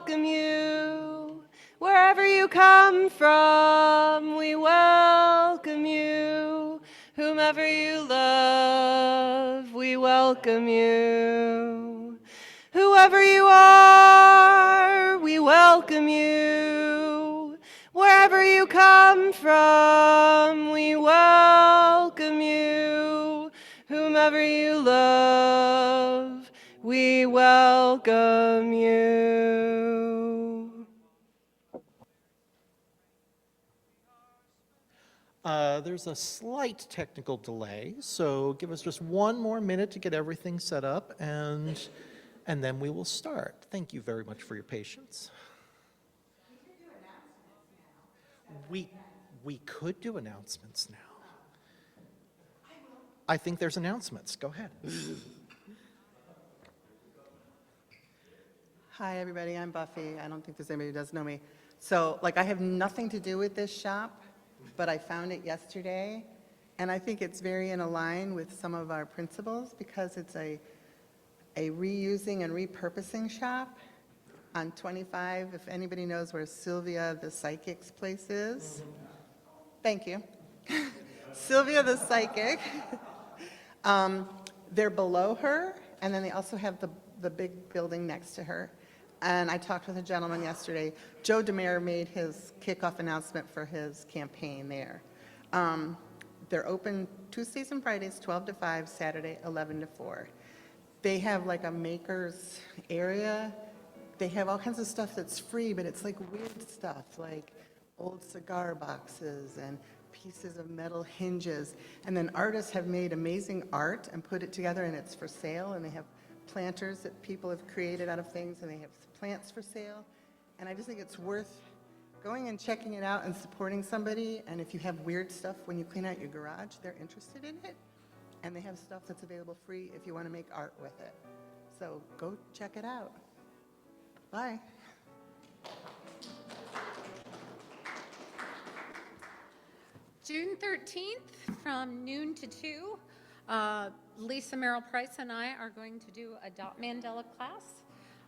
welcome you. Wherever you come from, we welcome you. Whomever you love, we welcome you. Whoever you are, we welcome you. Wherever you come from, we welcome you. Whomever you love, we welcome you. There's a slight technical delay, so give us just one more minute to get everything set up, and then we will start. Thank you very much for your patience. We could do announcements now. I think there's announcements. Go ahead. Hi, everybody. I'm Buffy. I don't think there's anybody who does know me. So, I have nothing to do with this shop, but I found it yesterday, and I think it's very in line with some of our principles because it's a reusing and repurposing shop on 25, if anybody knows where Sylvia the Psychic's place is. Thank you. Sylvia the Psychic. They're below her, and then they also have the big building next to her. And I talked with a gentleman yesterday. Joe DeMere made his kickoff announcement for his campaign there. They're open Tuesdays and Fridays, 12 to 5, Saturday, 11 to 4. They have a maker's area. They have all kinds of stuff that's free, but it's weird stuff, like old cigar boxes and pieces of metal hinges. And then artists have made amazing art and put it together, and it's for sale. And they have planters that people have created out of things, and they have plants for sale. And I just think it's worth going and checking it out and supporting somebody. And if you have weird stuff when you clean out your garage, they're interested in it. And they have stuff that's available free if you want to make art with it. So go check it out. Bye. June 13th from noon to 2, Lisa Merrill Price and I are going to do a Dot Mandela class.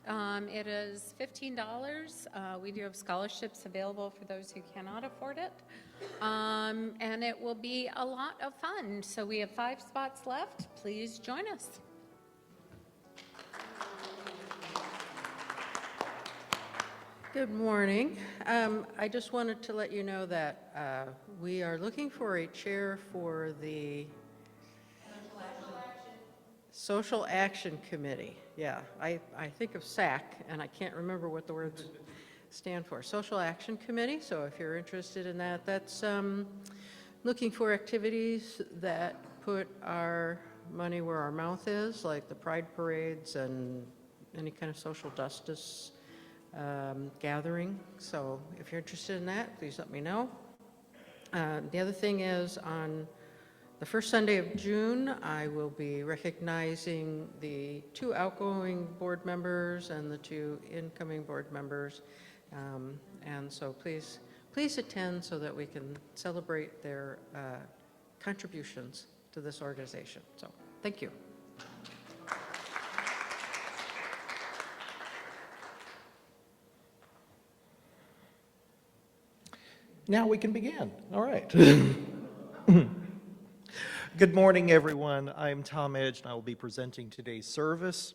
It is $15. We do have scholarships available for those who cannot afford it. And it will be a lot of fun. So we have 5 spots left. Please join us. Good morning. I just wanted to let you know that we are looking for a chair for the Social Action Committee. Yeah, I think of SAC, and I can't remember what the words stand for. Social Action Committee, so if you're interested in that, that's looking for activities that put our money where our mouth is, like the pride parades and any kind of social justice gathering. So if you're interested in that, please let me know. The other thing is on the first Sunday of June, I will be recognizing the 2 outgoing board members and the 2 incoming board members. And so please attend so that we can celebrate their contributions to this organization. So thank you. Now we can begin. All right. Good morning, everyone. I'm Tom Edge, and I will be presenting today's service.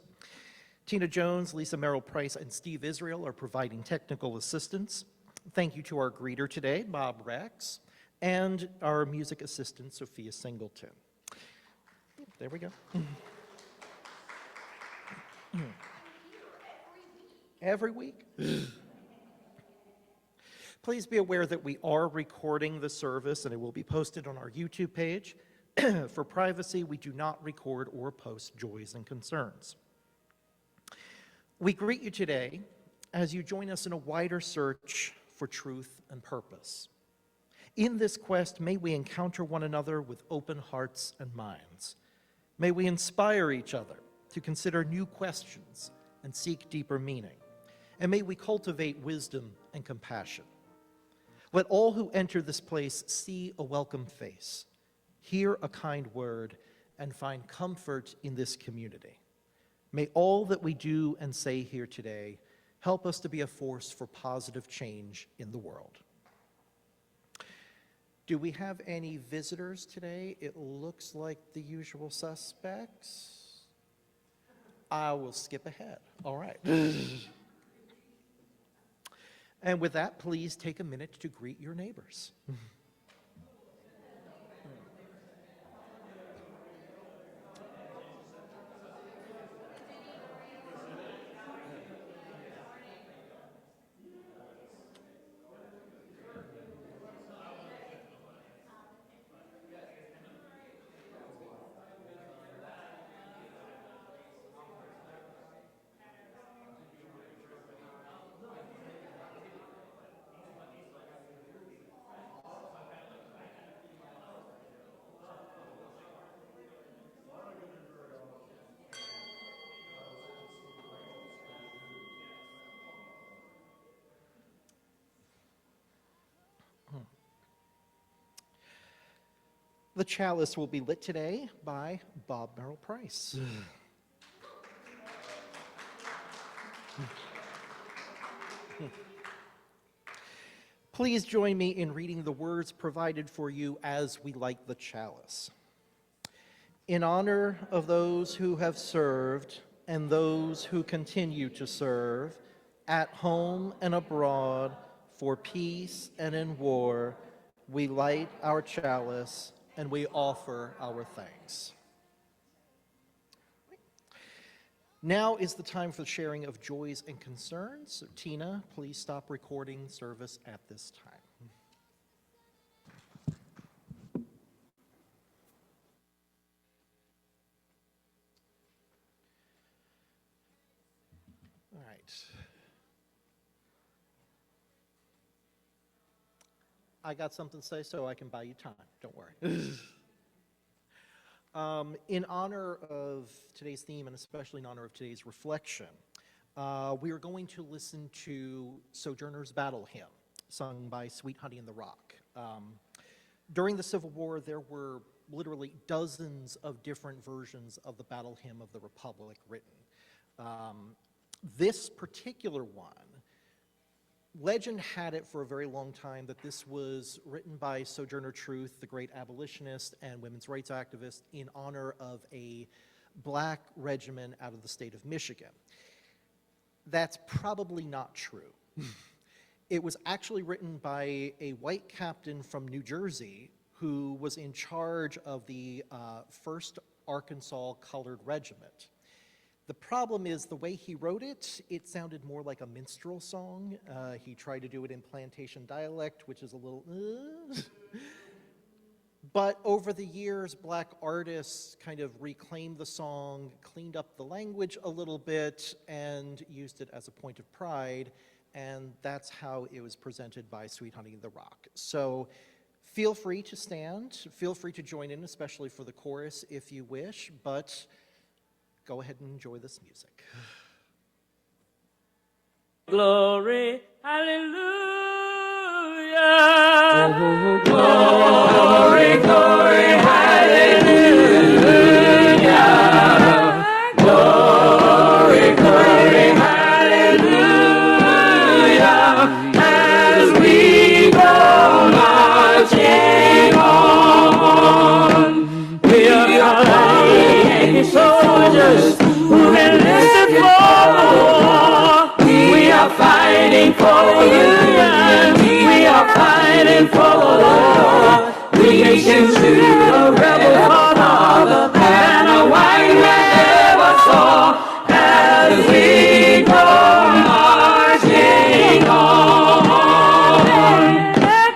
Tina Jones, Lisa Merrill Price, and Steve Israel are providing technical assistance. Thank you to our greeter today, Bob Rex, and our music assistant, Sophia Singleton. There we go. Every week? Please be aware that we are recording the service, and it will be posted on our YouTube page. For privacy, we do not record or post joys and concerns. We greet you today as you join us in a wider search for truth and purpose. In this quest, may we encounter one another with open hearts and minds. May we inspire each other to consider new questions and seek deeper meaning. And may we cultivate wisdom and compassion. Let all who enter this place see a welcome face, hear a kind word, and find comfort in this community. May all that we do and say here today Help us to be a force for positive change in the world. Do we have any visitors today? It looks like the usual suspects. I will skip ahead. All right. And with that, please take a minute to greet your neighbors. The chalice will be lit today by Bob Merrill Price. Please join me in reading the words provided for you as we light the chalice. In honor of those who have served and those who continue to serve, at home and abroad, for peace and in war, we light our chalice and we offer our thanks. Now is the time for the sharing of joys and concerns. So Tina, please stop recording service at this time. All right. I got something to say, so I can buy you time. Don't worry. In honor of today's theme, and especially in honor of today's reflection, we are going to listen to Sojourner's Battle Hymn, sung by Sweet Honey in the Rock. During the Civil War, there were literally dozens of different versions of the Battle Hymn of the Republic written. This particular one, legend had it for a very long time that this was written by Sojourner Truth, the great abolitionist and women's rights activist, in honor of a black regiment out of the state of Michigan. That's probably not true. It was actually written by a white captain from New Jersey who was in charge of the 1st Arkansas Colored Regiment. The problem is the way he wrote it, it sounded more like a minstrel song. He tried to do it in plantation dialect, which is a little, But over the years, black artists kind of reclaimed the song, cleaned up the language a little bit, and used it as a point of pride, and that's how it was presented by Sweet Honey in the Rock. So feel free to stand, feel free to join in, especially for the chorus if you wish, but go ahead and enjoy this music. Glory, hallelujah. Glory, glory, hallelujah. Glory, glory, hallelujah. As we go marching on, we are mighty soldiers who enlisted for the war. We are fighting for the Union. We are fighting for the Lord. We nation to the rebel father than a white man ever saw. As we go marching on,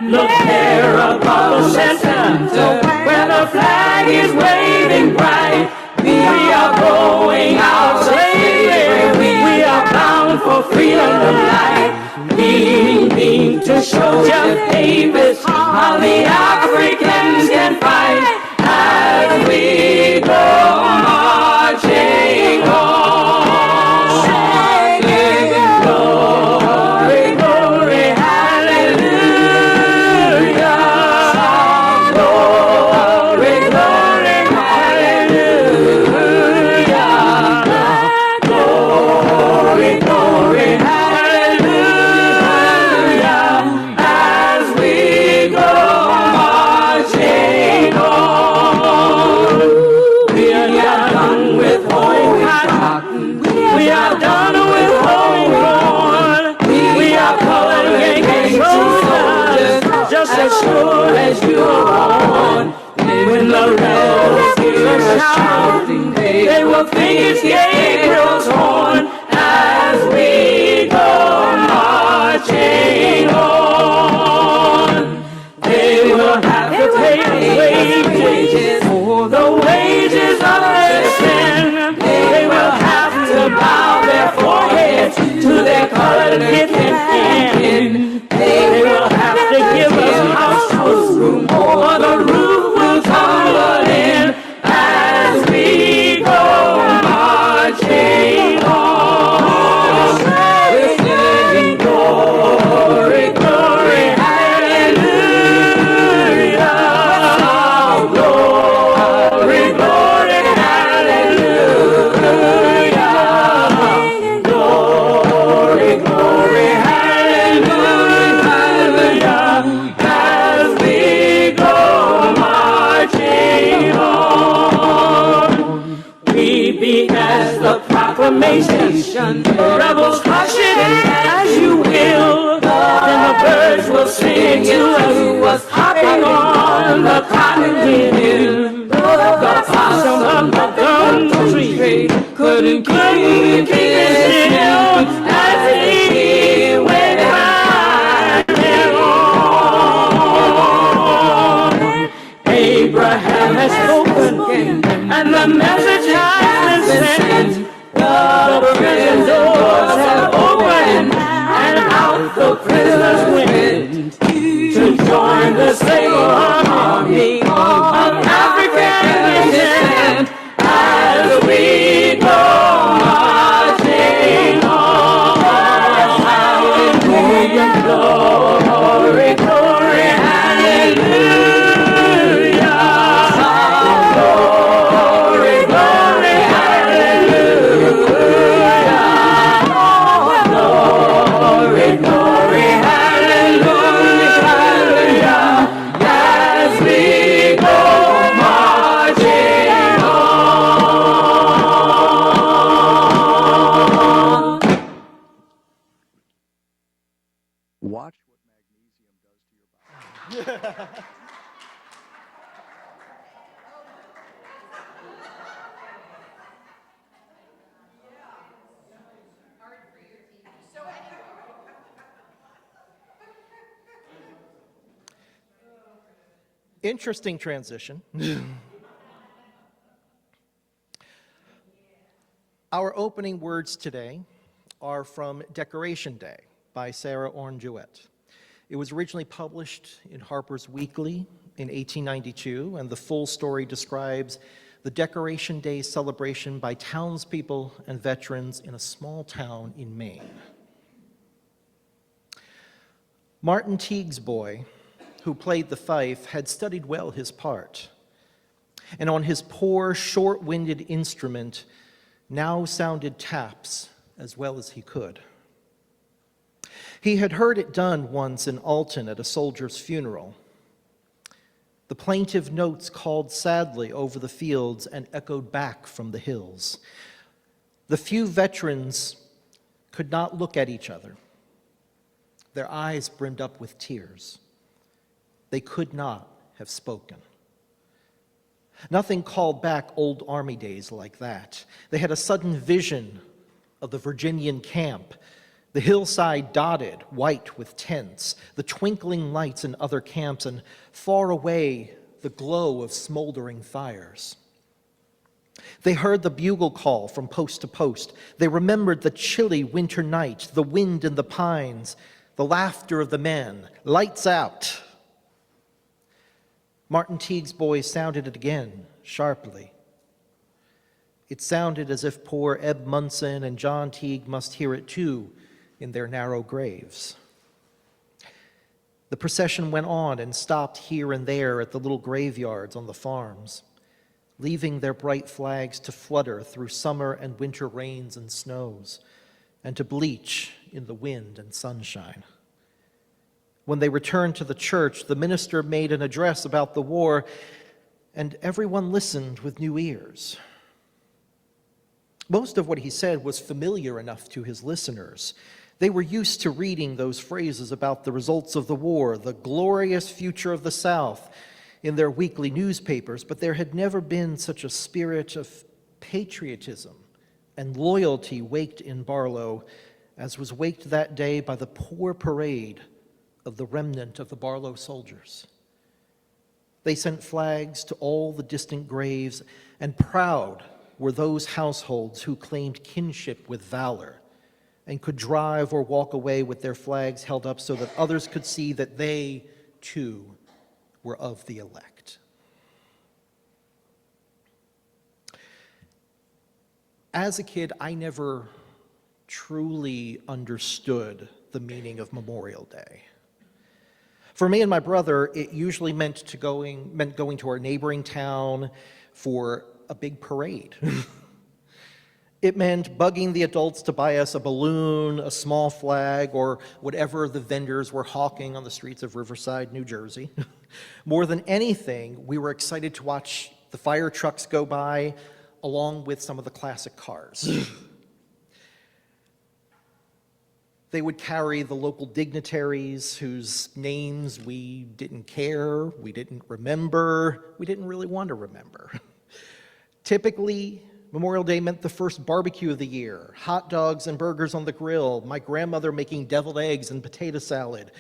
look there above the center where the flag is waving bright. We are going out slavery. We are bound for freedom of life. Being to show just Davis how the Africans can fight as we go marching on. Glory, glory, hallelujah. Glory, glory, hallelujah. Glory, glory, hallelujah. are done with homegrown. We are colored Yankee soldiers, just as sure as you are born. When the rebels hear us shouting, they will think it's Gabriel's horn as we go marching on. They will have to pay wages for the wages of their sin. They will have to bow their foreheads to their colored gift and kin. They will have to give us house room or the roof will tumble in as we go marching on. We're singing glory, glory, hallelujah. Glory, glory, hallelujah. Glory, glory, hallelujah. As we go marching on. We beat as the proclamation, rebels hush it as you will. Then the birds will sing to us, hopping on the cotton wind. The possum of the gum tree couldn't keep it still as he went round and on. Abraham has spoken, and the message has been sent. The prison doors have opened, and out the prisoners went to join the slave army of African descent as we go marching on. Hallelujah, glory, glory, hallelujah. Glory, glory, hallelujah. Glory, glory, hallelujah. As we go marching on. Watch what magnesium does to your body. Interesting transition. Our opening words today are from Decoration Day by Sarah Orne Jewett. It was originally published in Harper's Weekly in 1892, and the full story describes the Decoration Day celebration by townspeople and veterans in a small town in Maine. Martin Teague's boy, who played the fife, had studied well his part, and on his poor, short-winded instrument now sounded taps as well as he could. He had heard it done once in Alton at a soldier's funeral. The plaintive notes called sadly over the fields and echoed back from the hills. The few veterans could not look at each other. Their eyes brimmed up with tears. They could not have spoken. Nothing called back old army days like that. They had a sudden vision of the Virginian camp, the hillside dotted white with tents, the twinkling lights in other camps, and far away the glow of smoldering fires. They heard the bugle call from post to post. They remembered the chilly winter night, the wind in the pines, the laughter of the men, lights out. Martin Teague's boy sounded it again, sharply. It sounded as if poor Eb Munson and John Teague must hear it too in their narrow graves. The procession went on and stopped here and there at the little graveyards on the farms, leaving their bright flags to flutter through summer and winter rains and snows, and to bleach in the wind and sunshine. When they returned to the church, the minister made an address about the war, and everyone listened with new ears. Most of what he said was familiar enough to his listeners. They were used to reading those phrases about the results of the war, the glorious future of the South, in their weekly newspapers, but there had never been such a spirit of patriotism and loyalty waked in Barlow as was waked that day by the poor parade of the remnant of the Barlow soldiers. They sent flags to all the distant graves, and proud were those households who claimed kinship with valor and could drive or walk away with their flags held up so that others could see that they, too, were of the elect. As a kid, I never truly understood the meaning of Memorial Day. For me and my brother, it usually meant going to our neighboring town for a big parade. It meant bugging the adults to buy us a balloon, a small flag, or whatever the vendors were hawking on the streets of Riverside, New Jersey. More than anything, we were excited to watch the fire trucks go by, along with some of the classic cars. They would carry the local dignitaries whose names we didn't care, we didn't remember, we didn't really want to remember. Typically, Memorial Day meant the first barbecue of the year, hot dogs and burgers on the grill, my grandmother making deviled eggs and potato salad.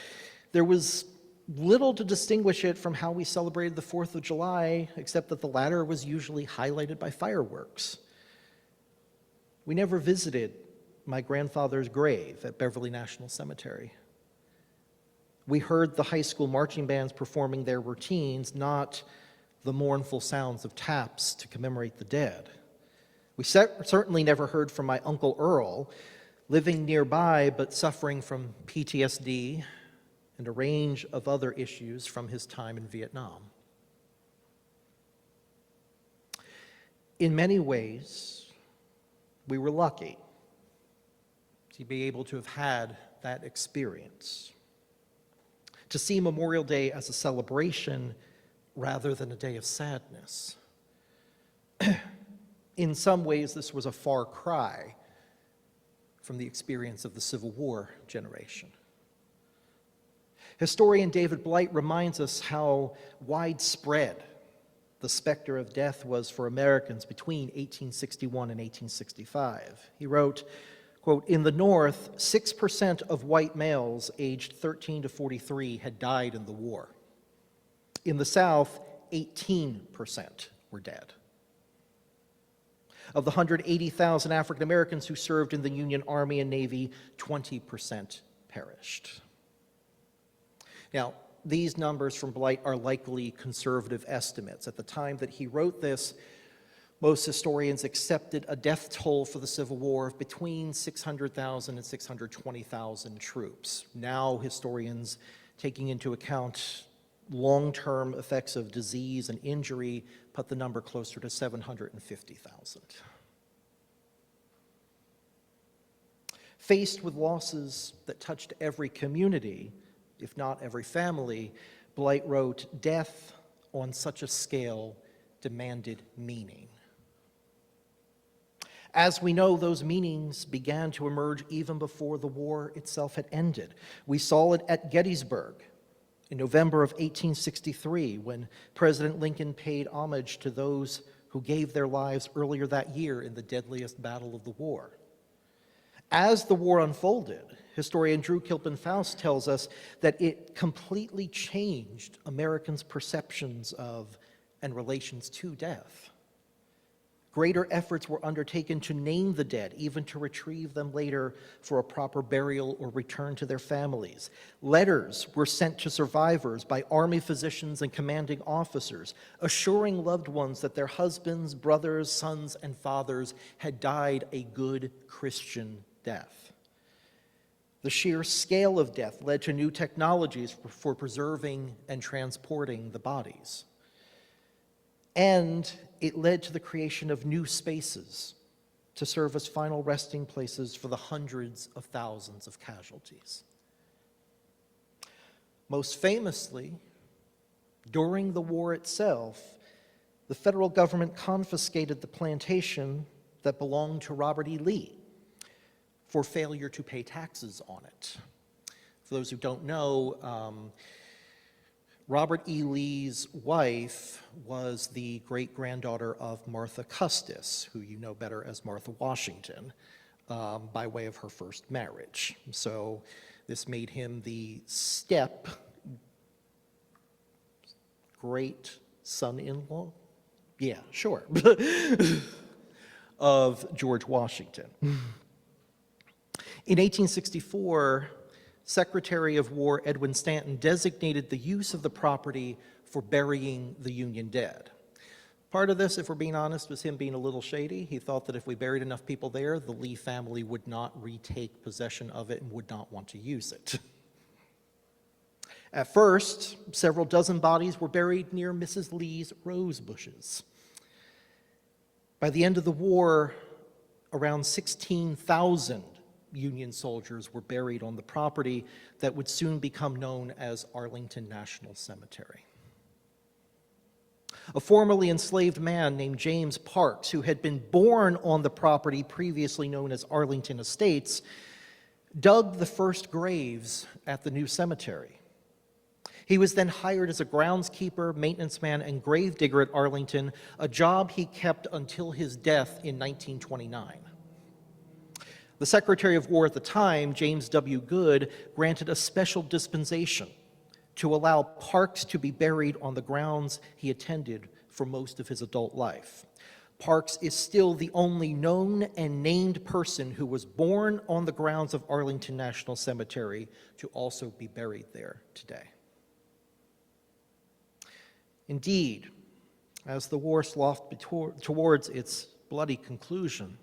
There was little to distinguish it from how we celebrated the 4th of July, except that the latter was usually highlighted by fireworks. We never visited my grandfather's grave at Beverly National Cemetery. We heard the high school marching bands performing their routines, not the mournful sounds of taps to commemorate the dead. We certainly never heard from my Uncle Earl, living nearby but suffering from PTSD and a range of other issues from his time in Vietnam. In many ways, we were lucky to be able to have had that experience, to see Memorial Day as a celebration rather than a day of sadness. In some ways, this was a far cry from the experience of the Civil War generation. Historian David Blight reminds us how widespread the specter of death was for Americans between 1861 and 1865. He wrote, quote, "In the North, 6% of white males aged 13 to 43 had died in the war. In the South, 18% were dead. Of the 180,000 African Americans who served in the Union Army and Navy, 20% perished." Now, these numbers from Blight are likely conservative estimates. At the time that he wrote this, most historians accepted a death toll for the Civil War of between 600,000 and 620,000 troops. Now, historians, taking into account long-term effects of disease and injury, put the number closer to 750,000. Faced with losses that touched every community, if not every family, Blight wrote, "Death on such a scale demanded meaning." As we know, those meanings began to emerge even before the war itself had ended. We saw it at Gettysburg in November of 1863, when President Lincoln paid homage to those who gave their lives earlier that year in the deadliest battle of the war. As the war unfolded, historian Drew Kilpin Faust tells us that it completely changed Americans' perceptions of and relations to death. Greater efforts were undertaken to name the dead, even to retrieve them later for a proper burial or return to their families. Letters were sent to survivors by Army physicians and commanding officers, assuring loved ones that their husbands, brothers, sons, and fathers had died a good Christian death. The sheer scale of death led to new technologies for preserving and transporting the bodies. And it led to the creation of new spaces to serve as final resting places for the hundreds of thousands of casualties. Most famously, during the war itself, the federal government confiscated the plantation that belonged to Robert E. Lee for failure to pay taxes on it. For those who don't know, Robert E. Lee's wife was the great-granddaughter of Martha Custis, who you know better as Martha Washington, by way of her first marriage. So this made him the step great son-in-law? Yeah, sure. Of George Washington. In 1864, Secretary of War Edwin Stanton designated the use of the property for burying the Union dead. Part of this, if we're being honest, was him being a little shady. He thought that if we buried enough people there, the Lee family would not retake possession of it and would not want to use it. At first, several dozen bodies were buried near Mrs. Lee's rose bushes. By the end of the war, around 16,000 Union soldiers were buried on the property that would soon become known as Arlington National Cemetery. A formerly enslaved man named James Parks, who had been born on the property previously known as Arlington Estates, dug the first graves at the new cemetery. He was then hired as a groundskeeper, maintenance man, and gravedigger at Arlington, a job he kept until his death in 1929. The Secretary of War at the time, James W. Good, granted a special dispensation to allow Parks to be buried on the grounds he attended for most of his adult life. Parks is still the only known and named person who was born on the grounds of Arlington National Cemetery to also be buried there today. Indeed, as the war sloughed towards its bloody conclusion,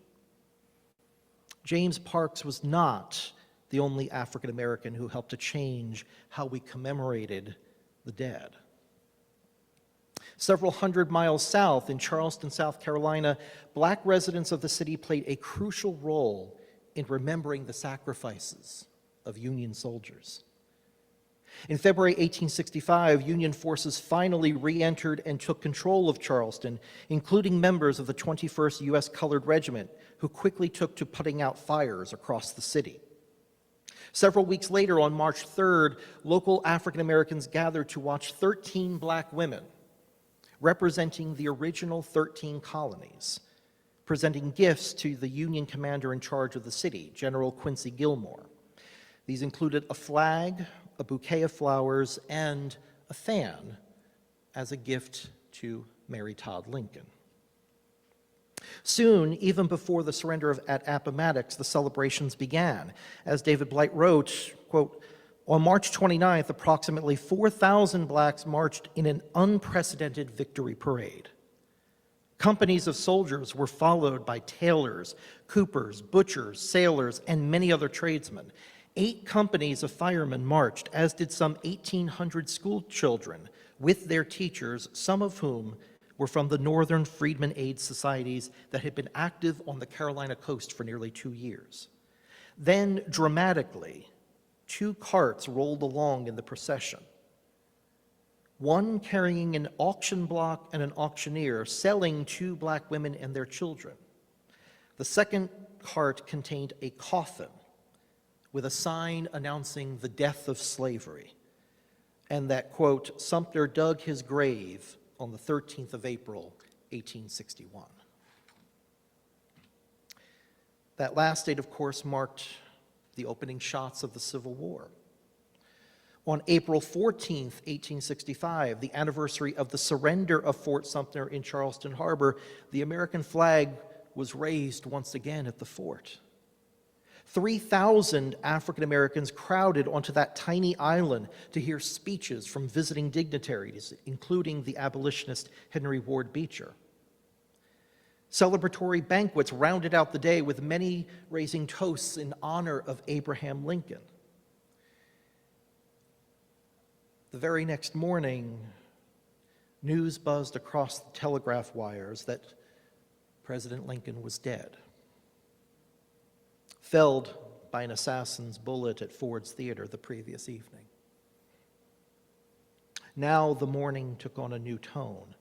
James Parks was not the only African American who helped to change how we commemorated the dead. Several hundred miles south in Charleston, South Carolina, black residents of the city played a crucial role in remembering the sacrifices of Union soldiers. In February 1865, Union forces finally re-entered and took control of Charleston, including members of the 21st U.S. Colored Regiment, who quickly took to putting out fires across the city. Several weeks later, on March 3rd, local African Americans gathered to watch 13 black women, representing the original 13 colonies, presenting gifts to the Union commander in charge of the city, General Quincy Gilmore. These included a flag, a bouquet of flowers, and a fan as a gift to Mary Todd Lincoln. Soon, even before the surrender at Appomattox, the celebrations began. As David Blight wrote, quote, "On March 29th, approximately 4,000 blacks marched in an unprecedented victory parade. Companies of soldiers were followed by tailors, coopers, butchers, sailors, and many other tradesmen. 8 companies of firemen marched, as did some 1,800 school children with their teachers, some of whom were from the Northern Freedmen Aid Societies that had been active on the Carolina coast for nearly 2 years. Then, dramatically, 2 carts rolled along in the procession, one carrying an auction block and an auctioneer selling 2 black women and their children. The second cart contained a coffin with a sign announcing the death of slavery, and that, quote, Sumter dug his grave on the 13th of April, 1861. That last date, of course, marked the opening shots of the Civil War. On April 14th, 1865, the anniversary of the surrender of Fort Sumter in Charleston Harbor, the American flag was raised once again at the fort. 3,000 African Americans crowded onto that tiny island to hear speeches from visiting dignitaries, including the abolitionist Henry Ward Beecher. Celebratory banquets rounded out the day, with many raising toasts in honor of Abraham Lincoln. The very next morning, news buzzed across the telegraph wires that President Lincoln was dead, felled by an assassin's bullet at Ford's Theater the previous evening. Now the mourning took on a new tone.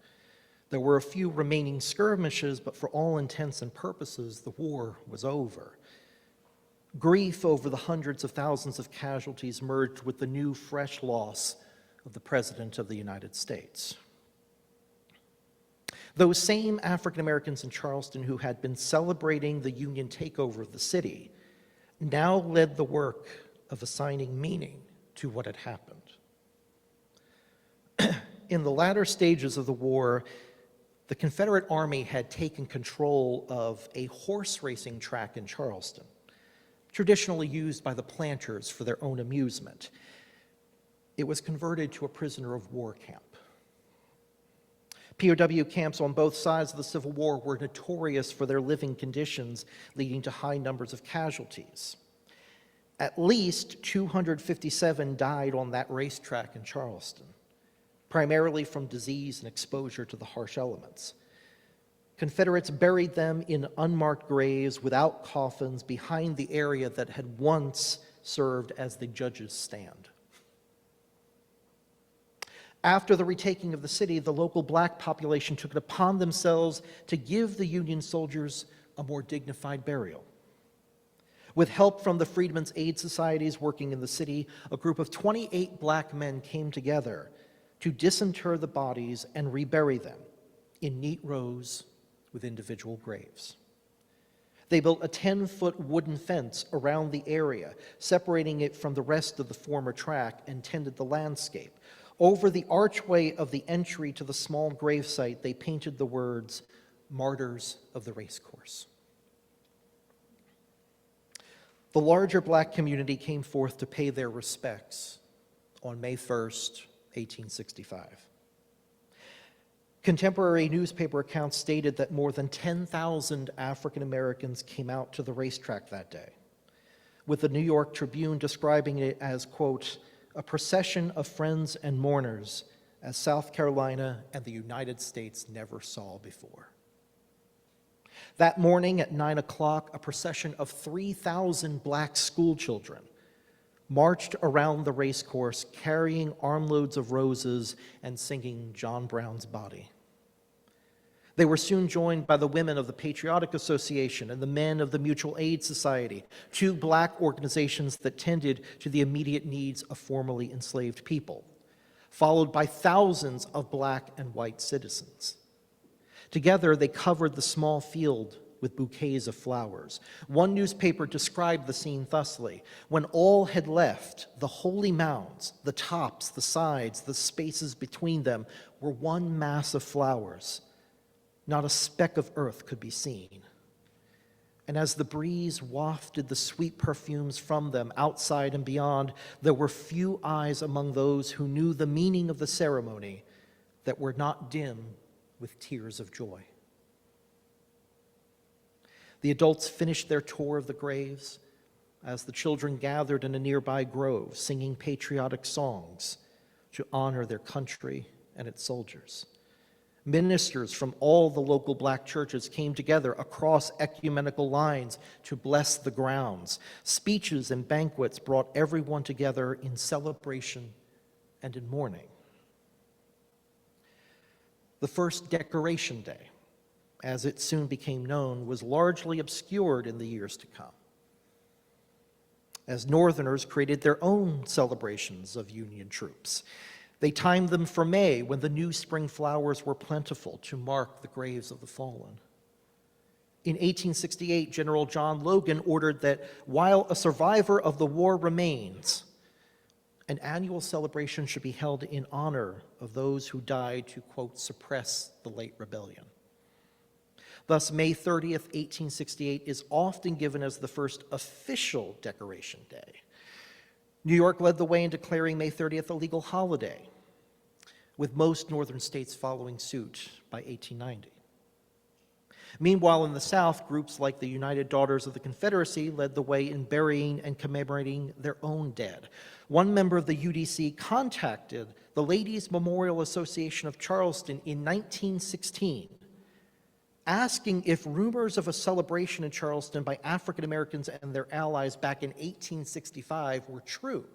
There were a few remaining skirmishes, but for all intents and purposes, the war was over. Grief over the hundreds of thousands of casualties merged with the new, fresh loss of the President of the United States. Those same African Americans in Charleston who had been celebrating the Union takeover of the city now led the work of assigning meaning to what had happened. In the latter stages of the war, the Confederate Army had taken control of a horse racing track in Charleston, traditionally used by the planters for their own amusement. It was converted to a prisoner of war camp. POW camps on both sides of the Civil War were notorious for their living conditions, leading to high numbers of casualties. At least 257 died on that racetrack in Charleston, primarily from disease and exposure to the harsh elements. Confederates buried them in unmarked graves without coffins behind the area that had once served as the judge's stand. After the retaking of the city, the local black population took it upon themselves to give the Union soldiers a more dignified burial. With help from the Freedmen's Aid Societies working in the city, a group of 28 black men came together to disinter the bodies and rebury them in neat rows with individual graves. They built a 10-foot wooden fence around the area, separating it from the rest of the former track, and tended the landscape. Over the archway of the entry to the small gravesite, they painted the words, "Martyrs of the Racecourse." The larger black community came forth to pay their respects on May 1st, 1865. Contemporary newspaper accounts stated that more than 10,000 African Americans came out to the racetrack that day, with the New York Tribune describing it as, quote, "a procession of friends and mourners as South Carolina and the United States never saw before." That morning at 9 o'clock, a procession of 3,000 black schoolchildren marched around the racecourse carrying armloads of roses and singing John Brown's Body. They were soon joined by the women of the Patriotic Association and the men of the Mutual Aid Society, two black organizations that tended to the immediate needs of formerly enslaved people, followed by thousands of black and white citizens. Together, they covered the small field with bouquets of flowers. One newspaper described the scene thusly: "When all had left, the holy mounds, the tops, the sides, the spaces between them were one mass of flowers. Not a speck of earth could be seen. And as the breeze wafted the sweet perfumes from them outside and beyond, there were few eyes among those who knew the meaning of the ceremony that were not dim with tears of joy." The adults finished their tour of the graves as the children gathered in a nearby grove, singing patriotic songs to honor their country and its soldiers. Ministers from all the local black churches came together across ecumenical lines to bless the grounds. Speeches and banquets brought everyone together in celebration and in mourning. The first Decoration Day, as it soon became known, was largely obscured in the years to come, as Northerners created their own celebrations of Union troops. They timed them for May, when the new spring flowers were plentiful, to mark the graves of the fallen. In 1868, General John Logan ordered that while a survivor of the war remains, an annual celebration should be held in honor of those who died to, quote, suppress the late rebellion. Thus, May 30th, 1868 is often given as the first official Decoration Day. New York led the way in declaring May 30th a legal holiday, with most northern states following suit by 1890. Meanwhile, in the South, groups like the United Daughters of the Confederacy led the way in burying and commemorating their own dead. One member of the UDC contacted the Ladies' Memorial Association of Charleston in 1916, asking if rumors of a celebration in Charleston by African Americans and their allies back in 1865 were true.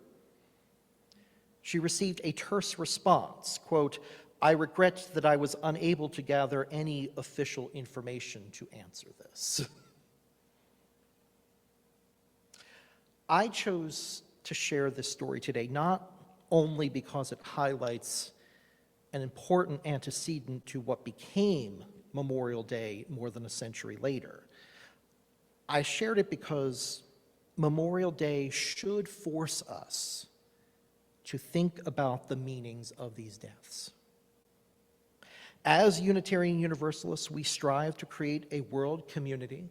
She received a terse response, quote, I regret that I was unable to gather any official information to answer this. I chose to share this story today not only because it highlights an important antecedent to what became Memorial Day more than a century later. I shared it because Memorial Day should force us to think about the meanings of these deaths. As Unitarian Universalists, we strive to create a world community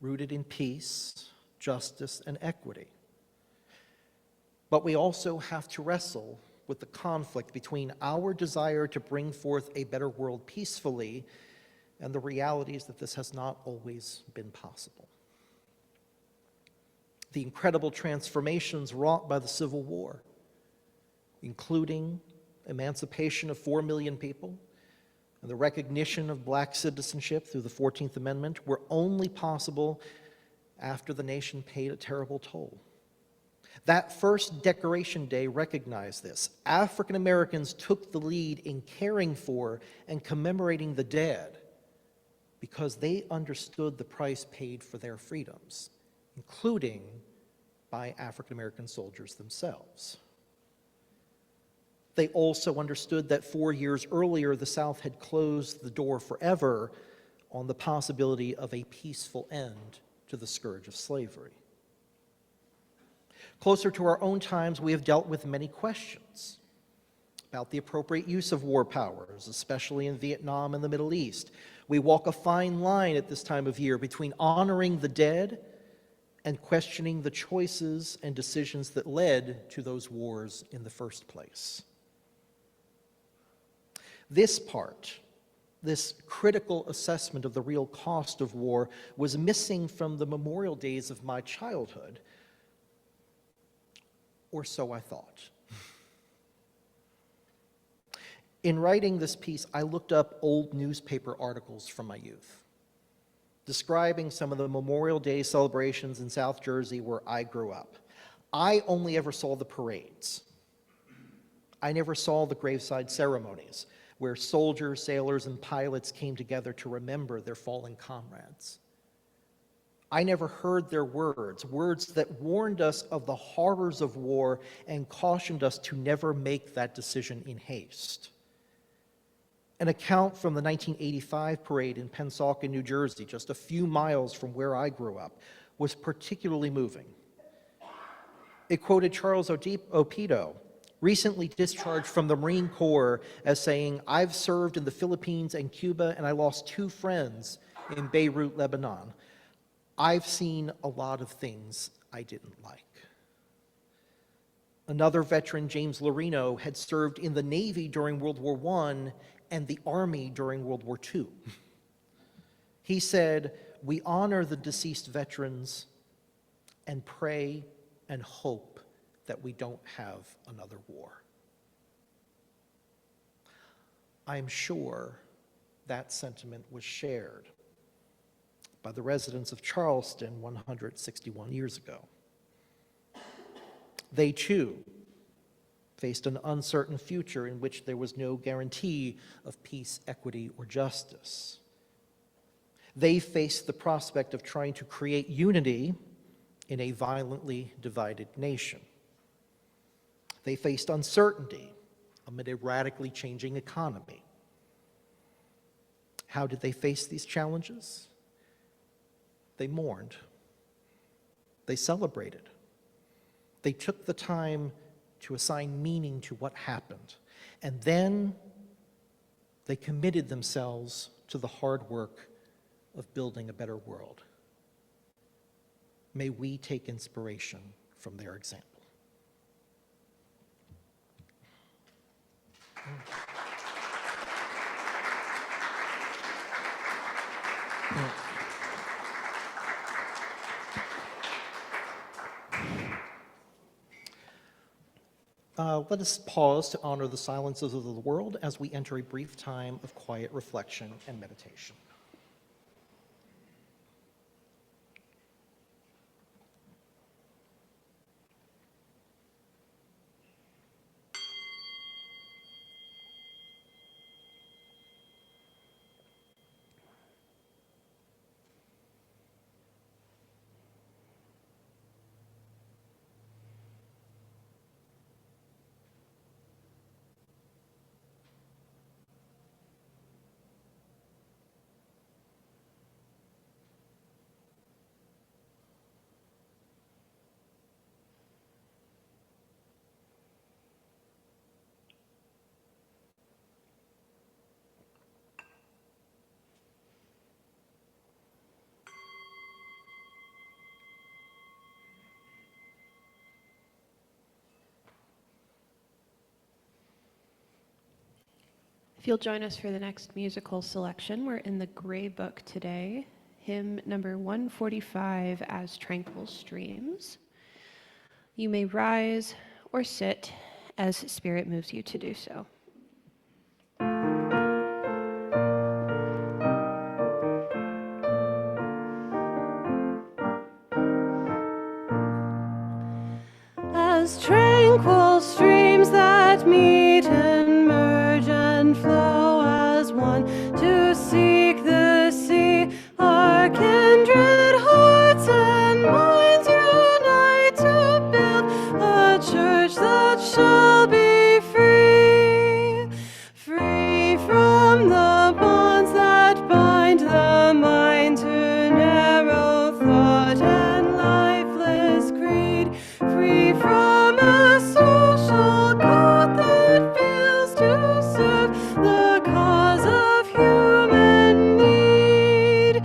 rooted in peace, justice, and equity. But we also have to wrestle with the conflict between our desire to bring forth a better world peacefully and the realities that this has not always been possible. The incredible transformations wrought by the Civil War, including emancipation of 4 million people and the recognition of black citizenship through the 14th Amendment, were only possible after the nation paid a terrible toll. That first Decoration Day recognized this. African Americans took the lead in caring for and commemorating the dead because they understood the price paid for their freedoms, including by African American soldiers themselves. They also understood that 4 years earlier, the South had closed the door forever on the possibility of a peaceful end to the scourge of slavery. Closer to our own times, we have dealt with many questions about the appropriate use of war powers, especially in Vietnam and the Middle East. We walk a fine line at this time of year between honoring the dead and questioning the choices and decisions that led to those wars in the first place. This part, this critical assessment of the real cost of war, was missing from the memorial days of my childhood, or so I thought. In writing this piece, I looked up old newspaper articles from my youth, describing some of the Memorial Day celebrations in South Jersey where I grew up. I only ever saw the parades. I never saw the graveside ceremonies, where soldiers, sailors, and pilots came together to remember their fallen comrades. I never heard their words, words that warned us of the horrors of war and cautioned us to never make that decision in haste. An account from the 1985 parade in Pennsauken, New Jersey, just a few miles from where I grew up, was particularly moving. It quoted Charles Opido, recently discharged from the Marine Corps, as saying, "I've served in the Philippines and Cuba, and I lost 2 friends in Beirut, Lebanon. I've seen a lot of things I didn't like." Another veteran, James Lorino, had served in the Navy during World War I and the Army during World War II. He said, "We honor the deceased veterans and pray and hope that we don't have another war." I'm sure that sentiment was shared by the residents of Charleston 161 years ago. They too faced an uncertain future in which there was no guarantee of peace, equity, or justice. They faced the prospect of trying to create unity in a violently divided nation. They faced uncertainty amid a radically changing economy. How did they face these challenges? They mourned. They celebrated. They took the time to assign meaning to what happened. And then they committed themselves to the hard work of building a better world. May we take inspiration from their example. Let us pause to honor the silences of the world as we enter a brief time of quiet reflection and meditation. If you'll join us for the next musical selection, we're in the Gray Book today, hymn number 145, As Tranquil Streams. You may rise or sit as Spirit moves you to do so. As tranquil streams that meet and merge and flow as one to seek the sea, our kindred hearts and minds unite to build a church that shall be free, free from the bonds that bind the mind to narrow thought and lifeless creed, free from a social code that fails to serve the cause of human need,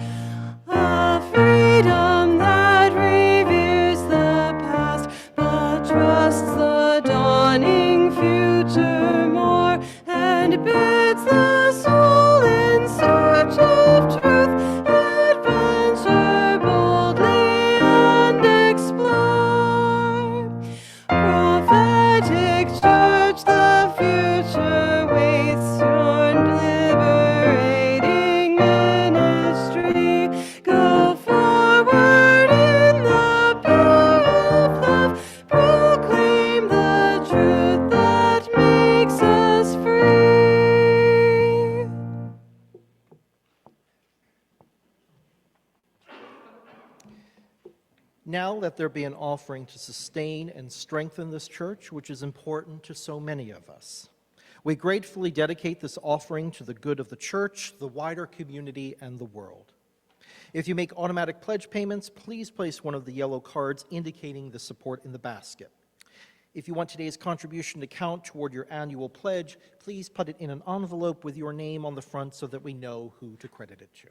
a freedom that reveres the past but trusts the dawning future more, and bids the soul in search of truth adventure boldly and explore. Prophetic church, the future waits your liberating ministry. Go forward in the power of love, proclaim the truth that makes us free. Now let there be an offering to sustain and strengthen this church, which is important to so many of us. We gratefully dedicate this offering to the good of the church, the wider community, and the world. If you make automatic pledge payments, please place one of the yellow cards indicating the support in the basket. If you want today's contribution to count toward your annual pledge, please put it in an envelope with your name on the front so that we know who to credit it to.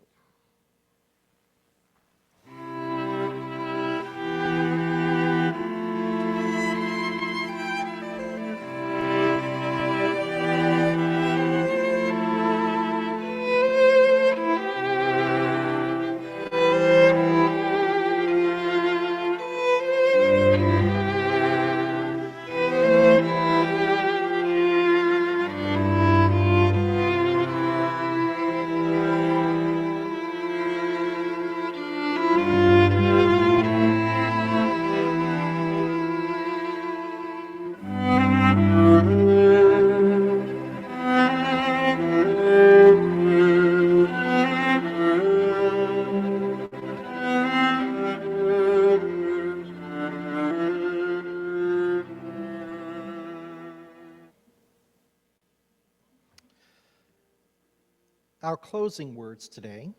Our closing words today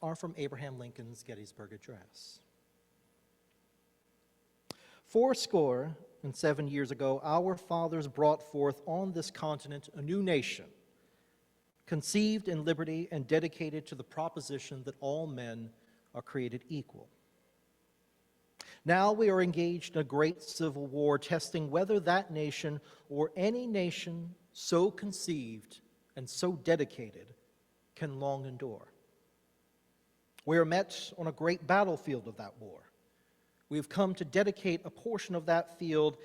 are from Abraham Lincoln's Gettysburg Address. 77 years ago, our fathers brought forth on this continent a new nation, conceived in liberty and dedicated to the proposition that all men are created equal. Now we are engaged in a great civil war, testing whether that nation or any nation so conceived and so dedicated can long endure. We are met on a great battlefield of that war. We have come to dedicate a portion of that field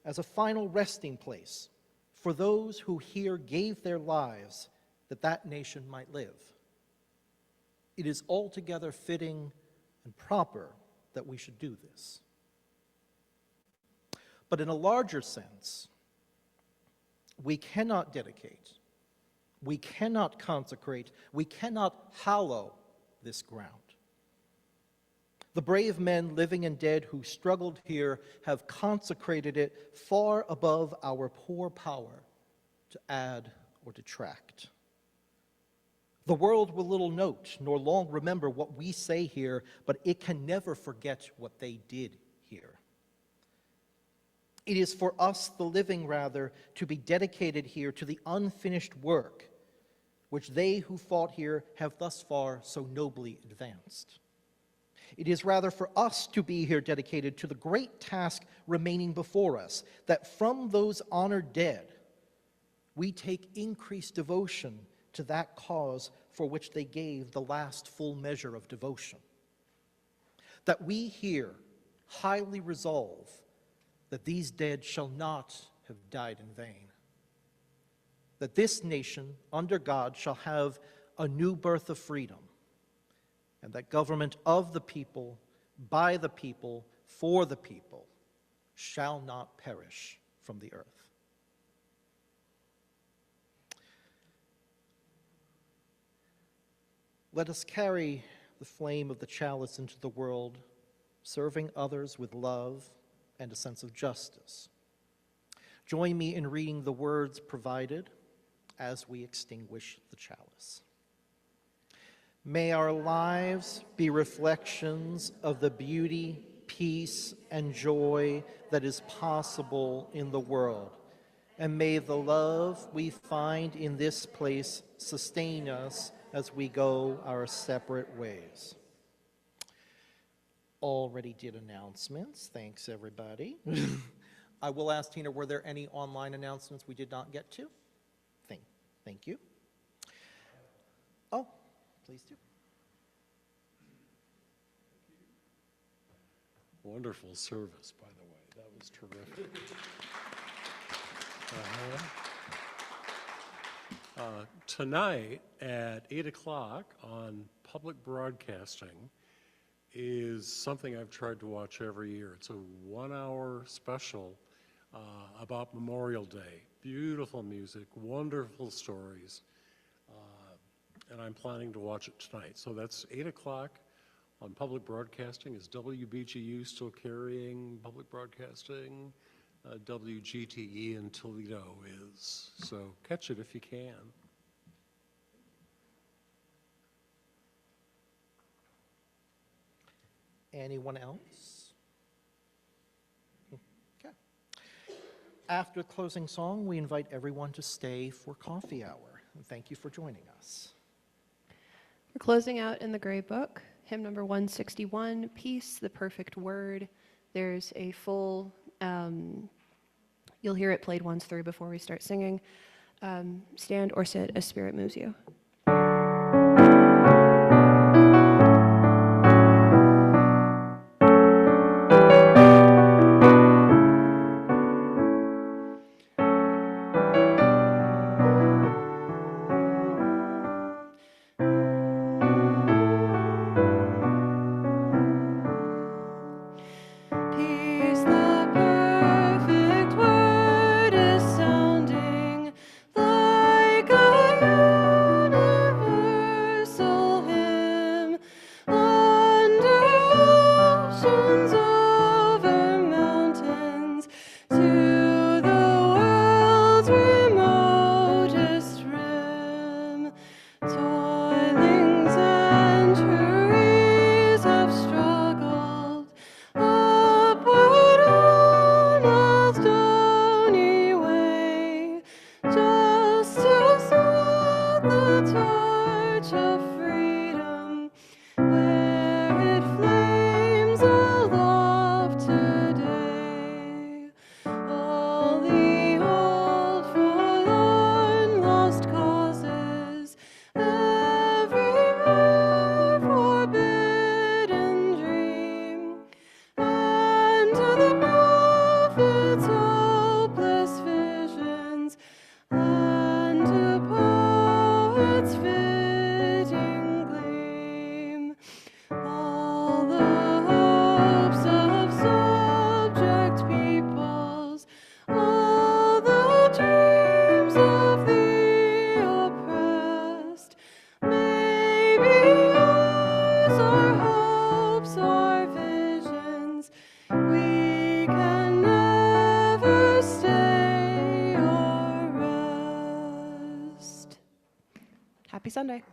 as a final resting place for those who here gave their lives that that nation might live. It is altogether fitting and proper that we should do this. But in a larger sense, we cannot dedicate, we cannot consecrate, we cannot hallow this ground. The brave men, living and dead, who struggled here have consecrated it far above our poor power to add or detract. The world will little note nor long remember what we say here, but it can never forget what they did here. It is for us, the living rather, to be dedicated here to the unfinished work which they who fought here have thus far so nobly advanced. It is rather for us to be here dedicated to the great task remaining before us, that from those honored dead we take increased devotion to that cause for which they gave the last full measure of devotion. That we here highly resolve that these dead shall not have died in vain. That this nation, under God, shall have a new birth of freedom, and that government of the people, by the people, for the people, shall not perish from the earth. Let us carry the flame of the chalice into the world, serving others with love and a sense of justice. Join me in reading the words provided as we extinguish the chalice. May our lives be reflections of the beauty, peace, and joy that is possible in the world. And may the love we find in this place sustain us as we go our separate ways. Already did announcements. Thanks, everybody. I will ask Tina, were there any online announcements we did not get to? Thank you. Oh, please do. Wonderful service, by the way. That was terrific. Tonight at 8 o'clock on public broadcasting is something I've tried to watch every year. It's a 1-hour special about Memorial Day. Beautiful music, wonderful stories, and I'm planning to watch it tonight. So that's 8 o'clock on public broadcasting. Is WBGU still carrying public broadcasting? WGTE in Toledo is. So catch it if you can. Anyone else? Okay. After the closing song, we invite everyone to stay for coffee hour. And thank you for joining us. We're closing out in the Gray Book, hymn number 161, Peace, the Perfect Word. There's a full, you'll hear it played once through before we start singing. Stand or sit as Spirit moves you. Peace, the perfect word is sounding like a universal hymn under oceans, over mountains, to the world's remotest rim. Toiling centuries have struggled upward on a stony way, just to set the torch of freedom where it flames aloft today. All the old forlorn lost causes, every rare forbidden dream, and to the prophet's hopeless visions, and to poets' fitting gleam. All the hopes of subject peoples, all the dreams of the oppressed, may be ours, our hopes, our visions. We can never stay or rest. Happy Sunday.